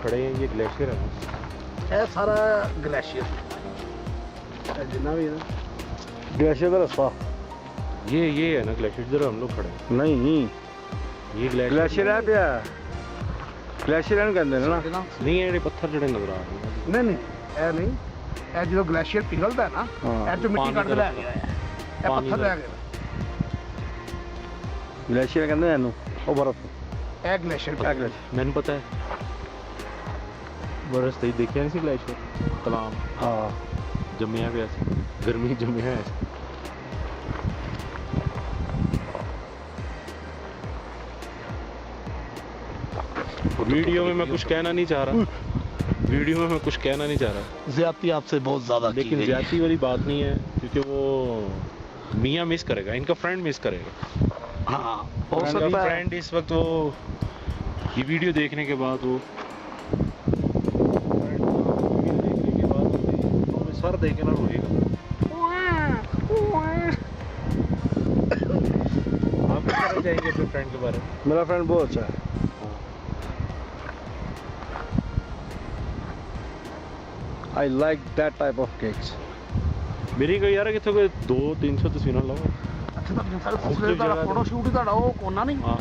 खड़े हैं ये ग्लेशियर है ना? ये सारा ग्लेशियर जितना भी है ना ग्लेशियर का रास्ता ये है ना ग्लेशियर जिधर हम लोग खड़े हैं? नहीं ये ग्लेशियर है पिया ग्लेशियर कहते हैं ना नहीं है, ये पत्थर जड़े नजर आ रहे हैं। नहीं ਇਹ ਨਹੀਂ ਇਹ ਜਦੋਂ ਗਲੇਸ਼ੀਅਰ ਪਿਘਲਦਾ ਹੈ ਨਾ ਇਹ ਤੋਂ ਮਿੱਟੀ ਕੱਢ ਕੇ ਲੈ ਗਿਆ ਇਹ ਪੱਥਰ ਲੈ ਗਿਆ ਗਲੇਸ਼ੀਅਰ ਕਹਿੰਦੇ ਇਹਨੂੰ ਉਹ ਬਰਫ਼ ਇਹ ਗਲੇਸ਼ੀਅਰ मैंने पता है बरस ते देखिया नहीं सी ग्लेशियर तलाब ਹਾਂ जम्मिया पे ऐसे गर्मी जम्मिया है ऐसे। वीडियो में मैं कुछ कहना नहीं चाह रहा, वीडियो में मैं कुछ कहना नहीं चाह रहा, ज्यादती आपसे बहुत ज्यादा लेकिन ज्यादती वाली बात नहीं है क्योंकि वो मियाँ मिस करेगा, इनका फ्रेंड मिस करेगा। हाँ हो इनका सकता है फ्रेंड इस वक्त वो ये वीडियो देखने के बाद वो सर देखे ना रोएगा। आप क्या कहना चाहेंगे अपने फ्रेंड के बारे में? मेरा फ्रेंड बहुत अच्छा है I like that type of cakes. मेरी कोई यार कितने कोई 200-300 तस्वीरें लाओ। अच्छा तो फोटो शूट ही ਤੁਹਾਡਾ ਉਹ ਕੋਨਾ ਨਹੀਂ हाँ